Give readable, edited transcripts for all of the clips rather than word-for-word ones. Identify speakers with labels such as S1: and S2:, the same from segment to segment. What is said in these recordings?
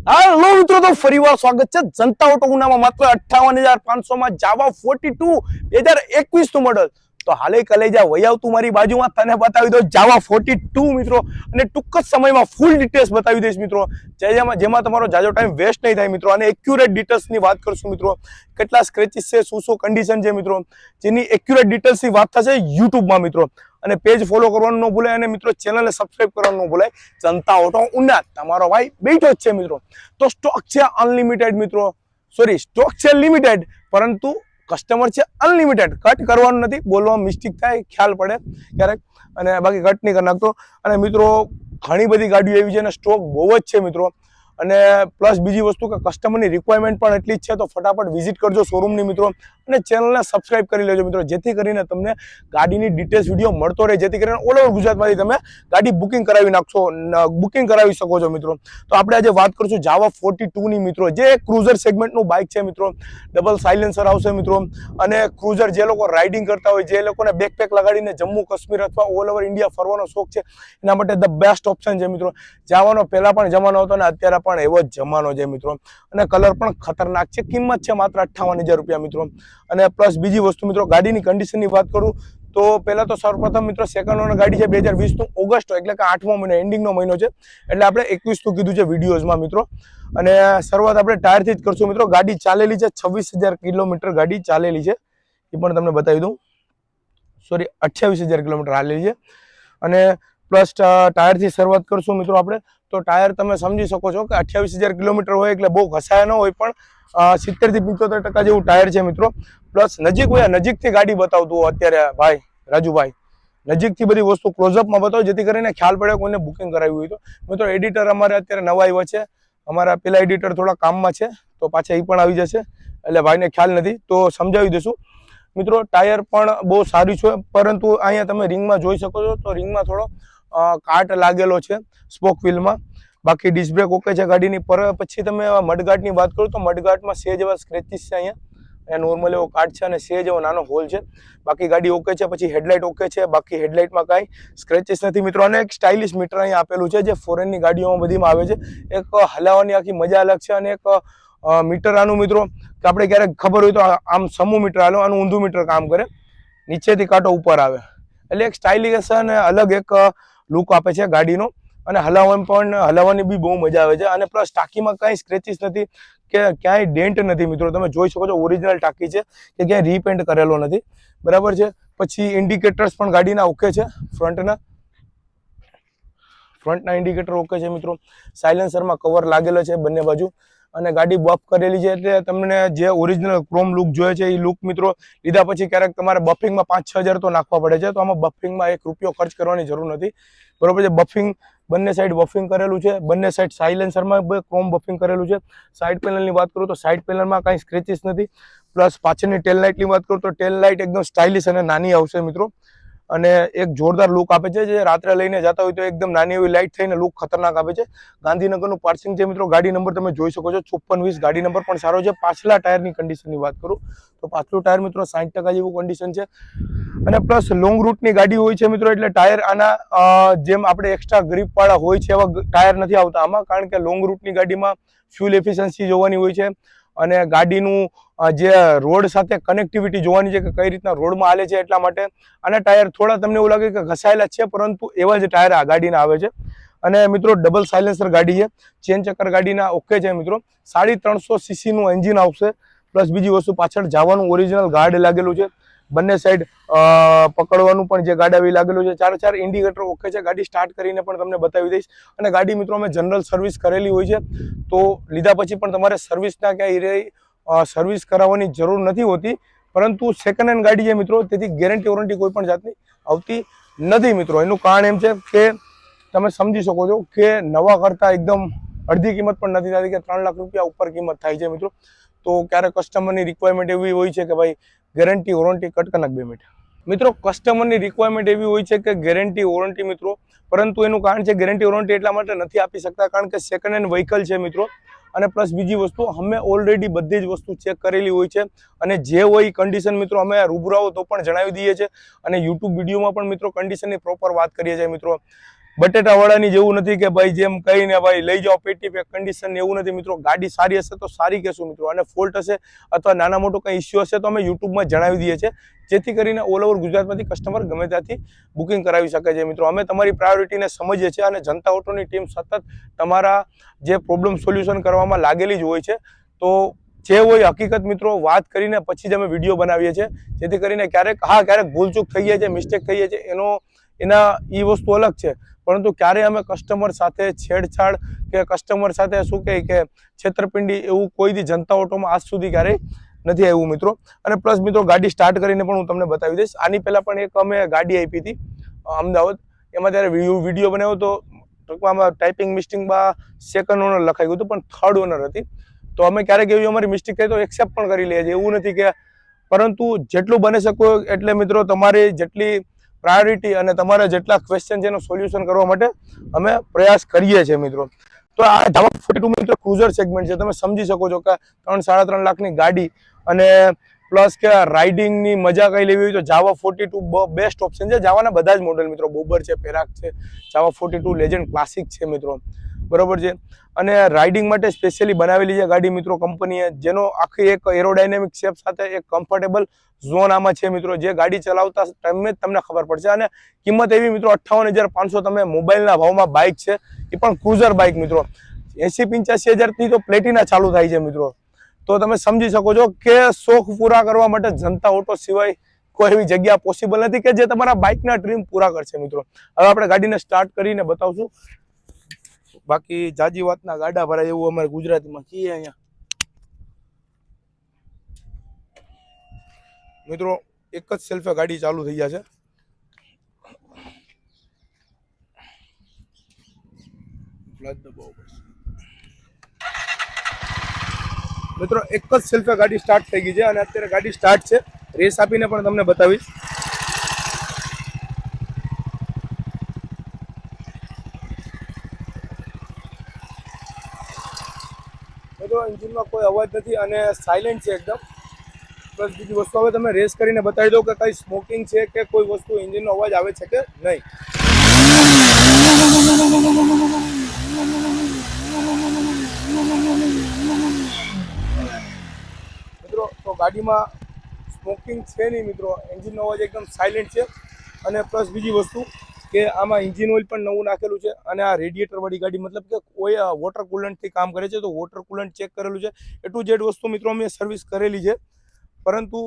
S1: હાલો મિત્રો, તો ફરીવાર સ્વાગત છે જનતા ઓટો ઉનામાં માત્ર 58,500 માં જાવા 42 2021 નું મોડલ. તો હાલે કલેજા વહી આવતું મારી બાજુમાં, તને બતાવી દો જાવા 42 મિત્રો, અને ટૂંક જ સમયમાં ફૂલ ડિટેલ્સ બતાવી દઈશ મિત્રો, જેમાં તમારો જાજો ટાઈમ વેસ્ટ નહીં થાય મિત્રો, અને એક્યુરેટ ડિટેલ્સની વાત કરશું મિત્રો. કેટલા સ્ક્રેચીસ છે, શું કન્ડિશન છે મિત્રો, જેની એક્યુરેટ ડિટેલ્સની વાત થશે યુટ્યુબમાં મિત્રો. અને પેજ ફોલો કરવાનું ન ભૂલાય, અને મિત્રો ચેનલને સબસ્ક્રાઇબ કરવાનું ન ભૂલાય. જનતા ઓટો ઉના તમારો ભાઈ બેઠો જ છે મિત્રો. તો સ્ટોક છે અનલિમિટેડ મિત્રો, સોરી સ્ટોક છે લિમિટેડ, પરંતુ કસ્ટમર છે અનલિમિટેડ. કટ કરવાનું નથી, બોલવામાં મિસ્ટેક થાય, ખ્યાલ પડે ક્યારેક, અને બાકી કટ નહીં કરી નાખતો. અને મિત્રો ઘણી બધી ગાડીઓ એવી છે અને સ્ટોક બહુ જ છે મિત્રો. અને પ્લસ બીજી વસ્તુ કે કસ્ટમરની રિક્વાયરમેન્ટ પણ એટલી જ છે, તો ફટાફટ વિઝિટ કરજો શોરૂમની મિત્રો, અને ચેનલને સબસ્ક્રાઇબ કરી લેજો મિત્રો, જેથી કરીને તમને ગાડીની ડિટેલ્સ વિડીયો મળતો રહે, જેથી કરીને ઓલ ઓવર ગુજરાતમાંથી તમે ગાડી બુકિંગ કરાવી શકો છો મિત્રો. તો આપણે આજે વાત કરીશું જાવા 42 ની મિત્રો, જે ક્રુઝર સેગમેન્ટનું બાઇક છે મિત્રો. ડબલ સાયલેન્સર આવશે મિત્રો, અને ક્રુઝર જે લોકો રાઇડિંગ કરતા હોય, જે લોકોને બેકપેક લગાડીને જમ્મુ કાશ્મીર અથવા ઓલ ઓવર ઇન્ડિયા ફરવાનો શોખ છે, એના માટે ધ બેસ્ટ ઓપ્શન છે મિત્રો. જાવાનો પહેલા પણ જમાનો હતો અને અત્યારે પણ એવો જ જમાનો છે મિત્રો. અને કલર પણ ખતરનાક છે. કિંમત છે માત્ર 58,000 રૂપિયા મિત્રો. અને પ્લસ બીજી વસ્તુ મિત્રો, ગાડીની કન્ડિશનની વાત કરું તો પહેલા તો સર્વપ્રથમ મિત્રો સેકન્ડ ઓનર ગાડી છે, 2020 નું ઓગસ્ટ, એટલે કે 8મો મહિનો, એન્ડિંગનો મહિનો છે, એટલે આપણે 21 નું કીધું છે વિડીયોઝમાં મિત્રો. અને શરૂઆત આપણે ટાયરથી જ કરશું મિત્રો. ગાડી ચાલેલી છે 26,000 કિલોમીટર ગાડી ચાલેલી છે, એ પણ તમને બતાવી દઉં. સોરી 28,000 કિલોમીટર હાલેલી છે. અને પ્લસ ટાયરથી શરૂઆત કરશું મિત્રો આપણે. તો ટાયર તમે સમજી શકો છો કે 28,000 કિલોમીટર હોય એટલે બહુ ઘસાયા ન હોય, પણ 70 થી 75% જેવું ટાયર છે મિત્રો. પ્લસ નજીકથી ગાડી બતાવતું અત્યારે ભાઈ રાજુભાઈ, નજીકથી બધી વસ્તુ ક્લોઝઅપમાં બતાવો, જેથી કરીને ખ્યાલ પડે કોઈને બુકિંગ કરાવ્યું હોય તો. મિત્રો એડિટર અમારે અત્યારે નવા આવ્યા છે, અમારા પેલા એડિટર થોડા કામમાં છે, તો પાછા એ પણ આવી જશે, એટલે ભાઈને ખ્યાલ નથી તો સમજાવી દઈશું મિત્રો. ટાયર પણ બહુ સારી છે, પરંતુ અહીંયા તમે રિંગમાં જોઈ શકો છો, તો રિંગમાં થોડો કાટ લાગેલો છે સ્પોક વ્હીલમાં. બાકી ડિસ્ક બ્રેક ઓકે છે ગાડીની. પછી તમે મડગાટની વાત કરો તો મડગાટમાં સેજ એવા સ્ક્રેચીસ છે, અહીંયા નોર્મલ એવો કાટ છે, અને સેજ એવો નાનો હોલ છે. બાકી ગાડી ઓકે છે. પછી હેડલાઇટ ઓકે છે, બાકી હેડલાઇટમાં કાંઈ સ્ક્રેચીસ નથી મિત્રો. અને એક સ્ટાઇલિશ મીટર અહીંયા આપેલું છે, જે ફોરેનની ગાડીઓમાં બધીમાં આવે છે. એક હલાવવાની આખી મજા અલગ છે. અને એક મીટર આનું મિત્રો, કે આપણે ક્યારેક ખબર હોય તો આમ સમૂહ મીટર આલો, આનું ઊંધું મીટર કામ કરે, નીચેથી કાંટો ઉપર આવે, એટલે એક સ્ટાઇલિશ અને અલગ એક લુક આપે છે ગાડીનો. અને હલાવવાની બી બહુ મજા આવે છે. અને પ્લસ ટાંકીમાં કાંઈ સ્ક્રેચીસ નથી કે ક્યાંય ડેન્ટ નથી મિત્રો. તમે જોઈ શકો છો ઓરિજિનલ ટાંકી છે, કે ક્યાંય રીપેન્ટ કરેલો નથી, બરાબર છે. પછી ઇન્ડિકેટર્સ પણ ગાડીના ઓકે છે, ફ્રન્ટના ઇન્ડિકેટર ઓકે છે મિત્રો. સાયલેન્સરમાં કવર લાગેલો છે બંને બાજુ, અને ગાડી બફ કરેલી છે, એટલે તમને જે ઓરિજિનલ ક્રોમ લુક જોઈએ છે એ લુક મિત્રો લીધા પછી ક્યારેક તમારે બફિંગમાં 5-6 હજાર તો નાખવા પડે છે, તો આમાં બફિંગમાં 1 રૂપિયો ખર્ચ કરવાની જરૂર નથી, બરોબર છે. બફિંગ બંને સાઈડ બફિંગ કરેલું છે, બંને સાઈડ સાયલેન્સરમાં ક્રોમ બફિંગ કરેલું છે. સાઈડ પેનલની વાત કરું તો સાઈડ પેનલમાં કાંઈ સ્ક્રેચીસ નથી. પ્લસ પાછળની ટેલ લાઇટની વાત કરું તો ટેલ લાઇટ એકદમ સ્ટાઇલિશ અને નાની આવશે મિત્રો, અને એક જોરદાર લુક આપે છે. જે રાત્રે લઈને જતા હોય તો એકદમ નાની એવી લાઇટ થઈને લુક ખતરનાક આપે છે. ગાંધીનગરનું પાર્સિંગ છે મિત્રો. ગાડી નંબર તમે જોઈ શકો છો 5420, ગાડી નંબર પણ સારો છે. પાછલા ટાયરની કન્ડિશનની વાત કરું તો પાછલું ટાયર મિત્રો 60% જેવું કન્ડિશન છે. અને પ્લસ લોંગ રૂટની ગાડી હોય છે મિત્રો, એટલે ટાયર આના જેમ આપણે એક્સ્ટ્રા ગ્રીપ વાળા હોય છે એવા ટાયર નથી આવતા આમાં, કારણ કે લોંગ રૂટની ગાડીમાં ફ્યુલ એફિશિયન્સી જોવાની હોય છે, અને ગાડીનું જે રોડ સાથે કનેક્ટિવિટી જોવાની છે કે કઈ રીતના રોડમાં હાલે છે, એટલા માટે આના ટાયર થોડા તમને એવું લાગે કે ઘસાયેલા છે, પરંતુ એવા જ ટાયર આ ગાડીના આવે છે. અને મિત્રો ડબલ સાયલેન્સર ગાડી છે, ચેન ચક્કર ગાડીના ઓકે છે મિત્રો. 350 cc નું એન્જિન આવશે. પ્લસ બીજી વસ્તુ, પાછળ જવાનું ઓરિજિનલ ગાર્ડ લાગેલું છે, બંને સાઈડ પકડવાનું પણ જે ગાડાવી લાગેલું છે. 4 ઇન્ડિકેટર ઓકે છે. ગાડી સ્ટાર્ટ કરીને પણ તમને બતાવી દઈશ. અને ગાડી મિત્રો અમે જનરલ સર્વિસ કરેલી હોય છે, તો લીધા પછી પણ તમારે સર્વિસના ક્યાંય સર્વિસ કરાવવાની જરૂર નથી હોતી, પરંતુ સેકન્ડ હેન્ડ ગાડી છે મિત્રો, તેથી ગેરંટી વોરંટી કોઈ પણ જાતની આવતી નથી મિત્રો. એનું કારણ એમ છે કે તમે સમજી શકો છો કે નવા કરતાં એકદમ અડધી કિંમત પણ નથી થતી, કે 3 લાખ રૂપિયા ઉપર કિંમત થાય છે મિત્રો. તો ક્યારેક કસ્ટમરની રિક્વાયરમેન્ટ એવી હોય છે કે ભાઈ ગેરંટી વોરંટી કટ કનાક 2 મિનિટ મિત્રો. કસ્ટમરની રિક્વાયરમેન્ટ એવી હોય છે કે ગેરંટી વોરંટી મિત્રો, પરંતુ એનું કારણ છે ગેરંટી વોરંટી એટલા માટે નથી આપી શકતા કારણ કે સેકન્ડ હેન્ડ વ્હીકલ છે મિત્રો. અને પ્લસ બીજી વસ્તુ, અમે ઓલરેડી બધી જ વસ્તુ ચેક કરેલી હોય છે, અને જે હોય કન્ડિશન મિત્રો અમે રૂબરૂ આવો તો પણ જણાવી દઈએ છીએ, અને યુટ્યુબ વિડીયોમાં પણ મિત્રો કન્ડિશનની પ્રોપર વાત કરીએ છીએ મિત્રો. બટેટાવાળાની જેવું નથી કે ભાઈ જેમ કહીને ભાઈ લઈ જાઓ પેટી પેક કન્ડિશન એવું નથી મિત્રો. ગાડી સારી હશે તો સારી કહેશું મિત્રો, અને ફોલ્ટ હશે અથવા નાના મોટો કંઈ ઇસ્યુ હશે તો અમે યુટ્યુબમાં જણાવી દઈએ છીએ, જેથી કરીને ઓલ ઓવર ગુજરાતમાંથી કસ્ટમર ગમે ત્યાંથી બુકિંગ કરાવી શકે છે મિત્રો. અમે તમારી પ્રાયોરિટીને સમજીએ છીએ અને જનતા ઓટોની ટીમ સતત તમારા જે પ્રોબ્લેમ સોલ્યુશન કરવામાં લાગેલી જ હોય છે. તો જે હોય હકીકત મિત્રો વાત કરીને પછી જ અમે વિડીયો બનાવીએ છીએ, જેથી કરીને ક્યારેક ભૂલચૂક થઈ જાય છે, મિસ્ટેક થઈ જાય છે, એના એ વસ્તુ અલગ છે, પરંતુ ક્યારેય અમે કસ્ટમર સાથે છેડછાડ કે કસ્ટમર સાથે શું કહે કે છેતરપિંડી એવું કોઈ દી જનતા ઓટોમાં આજ સુધી ક્યારેય નથી આવ્યું મિત્રો. અને પ્લસ મિત્રો ગાડી સ્ટાર્ટ કરીને પણ હું તમને બતાવી દઈશ. આની પહેલા પણ એક અમે ગાડી આપી હતી અમદાવાદ, એમાં ત્યારે વિડીયો બનાવ્યો તો ટૂંકમાં ટાઈપિંગ મિસ્ટેકમાં સેકન્ડ ઓનર લખાઈ ગયું હતું, પણ થર્ડ ઓનર હતી. તો અમે ક્યારેક એવી અમારી મિસ્ટેક થઈ તો એક્સેપ્ટ પણ કરી લઈએ છીએ, એવું નથી કે, પરંતુ જેટલું બની શકો એટલે મિત્રો તમારી જેટલી પ્રાયોરિટી અને તમારા જેટલા ક્વેશ્ચન છે એનું સોલ્યુશન કરવા માટે અમે પ્રયાસ કરીએ છીએ મિત્રો. તો આ જાવા 42 મિત્રો ક્રુઝર સેગમેન્ટ છે, તમે સમજી શકો છો કે 3-3.5 લાખની ગાડી અને પ્લસ કે રાઇડિંગની મજા કઈ લેવી હોય તો જાવા 42 બેસ્ટ ઓપ્શન છે. જાવાના બધા જ મોડેલ મિત્રો, બોબર છે, પેરાક છે, જાવા 42 લેજન્ડ ક્લાસિક છે મિત્રો, બરોબર છે. અને રાઇડિંગ માટે સ્પેશિયલી બનાવેલી છે ગાડી મિત્રો કંપનીએ, જેનો આખી એક એરોડાયનેમિક શેપ સાથે એક કમ્ફર્ટેબલ ઝોન આમાં છે મિત્રો, જે ગાડી ચલાવતા ટાઈમે જ તમને ખબર પડશે. અને કિંમત એવી મિત્રો 58,500, તમે મોબાઈલના ભાવમાં બાઇક છે, એ પણ ક્રુઝર બાઇક મિત્રો 80-85 હજારથી તો પ્લેટિના ચાલુ થાય છે મિત્રો. તો તમે સમજી શકો છો કે શોખ પૂરા કરવા માટે જનતા ઓટો સિવાય કોઈ એવી જગ્યા પોસિબલ નથી કે જે તમારા બાઇકના ડ્રીમ પૂરા કરશે મિત્રો. હવે આપણે ગાડીને સ્ટાર્ટ કરીને બતાવશું, બાકી જાજી વાતના ગાડા ભરાય એવું અમારે ગુજરાતીમાં કહીએ અહીંયા મિત્રો. એક જ સેલ્ફે ગાડી ચાલુ થઈ જશે. મિત્રો એક જ સેલ્ફે ગાડી સ્ટાર્ટ થઈ ગઈ છે અને અત્યારે ગાડી સ્ટાર્ટ છે. રેસ આપીને પણ તમને બતાવીશ. મિત્રો એન્જિનમાં કોઈ અવાજ નથી અને સાયલેન્ટ છે એકદમ. પ્લસ બીજી વસ્તુ હવે તમે રેસ કરીને બતાવી દો કે કઈ સ્મોકિંગ છે કે કોઈ વસ્તુ એન્જિનનો અવાજ આવે છે કે નહીં. મિત્રો તો ગાડીમાં સ્મોકિંગ છે નહીં મિત્રો, એન્જિનનો અવાજ એકદમ સાયલેન્ટ છે. અને પ્લસ બીજી વસ્તુ કે આમાં એન્જિન ઓઇલ પણ નવું નાખેલું છે. અને આ રેડિએટર વાળી ગાડી મતલબ કે કોઈ વોટર કુલન્ટથી કામ કરે છે, તો વોટર કુલન્ટ ચેક કરેલું છે. એ ટુ ઝેડ વસ્તુ મિત્રો અમે સર્વિસ કરેલી છે. પરંતુ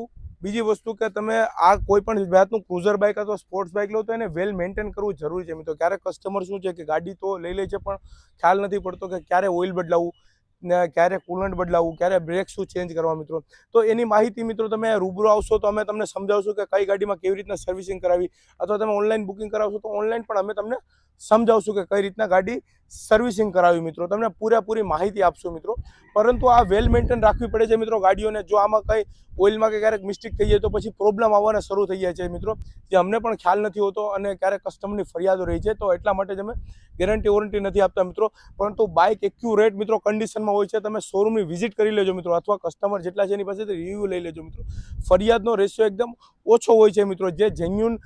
S1: બીજી વસ્તુ કે તમે આ કોઈ પણ જાતનું ક્રુઝર બાઇક અથવા સ્પોર્ટ્સ બાઇક લો તો એને વેલ મેન્ટેન કરવું જરૂરી છે મિત્રો. ક્યારેક કસ્ટમર શું છે કે ગાડી તો લઈ લે છે પણ ખ્યાલ નથી પડતો કે ક્યારે ઓઇલ બદલાવવું ને ક્યારે કુલન્ટ બદલાવવું, ક્યારે બ્રેક શું ચેન્જ કરવા મિત્રો. તો એની માહિતી મિત્રો તમે રૂબરૂ આવશો તો અમે તમને સમજાવશું કે કઈ ગાડીમાં કેવી રીતના સર્વિસિંગ કરાવી, અથવા તમે ઓનલાઈન બુકિંગ કરાવશો તો ઓનલાઈન પણ અમે તમને સમજાવશું કે કઈ રીતના ગાડી સર્વિસિંગ કરાવી મિત્રો. તમને પૂરેપૂરી માહિતી આપશું મિત્રો. પરંતુ આ વેલ મેન્ટેન રાખવી પડે છે મિત્રો ગાડીઓને. જો આમાં કઈ ઓઇલમાં કે ક્યારેક મિસ્ટેક થઈ જાય તો પછી પ્રોબ્લેમ આવવાના શરૂ થઈ જાય છે મિત્રો, જે અમને પણ ખ્યાલ નથી હોતો અને ક્યારેક કસ્ટમરની ફરિયાદો રહી છે. તો એટલા માટે જ અમે ગેરંટી વોરંટી નથી આપતા મિત્રો. પરંતુ બાઇક એક્યુરેટ મિત્રો કન્ડિશનમાં હોય છે. તમે શોરૂમની વિઝિટ કરી લેજો મિત્રો, અથવા કસ્ટમર જેટલા છે એની પાસેથી રિવ્યૂ લઈ લેજો મિત્રો. ફરિયાદનો રેશિયો એકદમ ઓછો હોય છે મિત્રો. જે જેન્યુન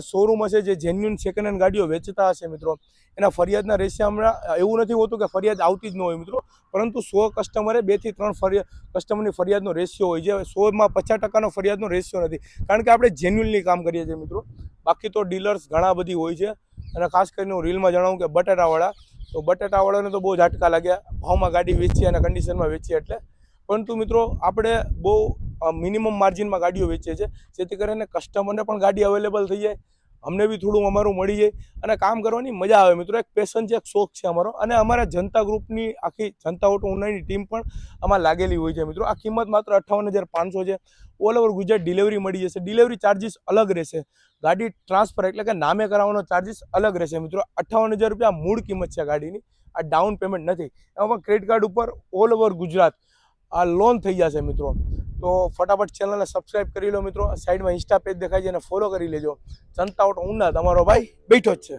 S1: શોરૂમ હશે, જે જેન્યુન સેકન્ડ હેન્ડ ગાડીઓ વેચતા હશે મિત્રો, એના ફરિયાદના રેશિયો હમણાં એવું નથી હોતું કે ફરિયાદ આવતી જ ન હોય મિત્રો, પરંતુ 100 કસ્ટમરે 2 થી 3 કસ્ટમરની ફરિયાદનો રેશિયો હોય છે. 100માં 50% ફરિયાદનો રેશિયો નથી, કારણ કે આપણે જેન્યુનલી કામ કરીએ છીએ મિત્રો. બાકી તો ડીલર્સ ઘણા બધી હોય છે. અને ખાસ કરીને હું રીલમાં જણાવું કે બટાટાવાળા, તો બટાટાવાળાને તો બહુ ઝાટકા લાગ્યા ભાવમાં ગાડી વેચી અને કન્ડિશનમાં વેચી એટલે. પરંતુ મિત્રો આપણે બહુ મિનિમમ માર્જિનમાં ગાડીઓ વેચીએ છીએ, જેથી કરીને કસ્ટમરને પણ ગાડી અવેલેબલ થઈ જાય, અમને બી થોડું અમારું મળી જાય અને કામ કરવાની મજા આવે મિત્રો. એક પેશન છે, એક શોખ છે અમારો. અને અમારા જનતા ગ્રુપની આખી જનતા ઓટો ઉનાઈની ટીમ પણ આમાં લાગેલી હોય છે મિત્રો. આ કિંમત માત્ર 58,500 છે. ઓલ ઓવર ગુજરાત ડિલિવરી મળી જશે. ડિલિવરી ચાર્જિસ અલગ રહેશે. ગાડી ટ્રાન્સફર એટલે કે નામે કરાવવાનો ચાર્જિસ અલગ રહેશે મિત્રો. 58,000 રૂપિયા મૂળ કિંમત છે ગાડીની, આ ડાઉન પેમેન્ટ નથી. એમાં ક્રેડિટ કાર્ડ ઉપર ઓલ ઓવર ગુજરાત આ લોન થઈ જશે મિત્રો. તો ફટાફટ ચેનલને સબસ્ક્રાઇબ કરી લો મિત્રો. સાઈડમાં ઇન્સ્ટા પેજ દેખાય છે, એને ફોલો કરી લેજો. જનતા ઓટો ઉના તમારો ભાઈ બેઠો જ છે.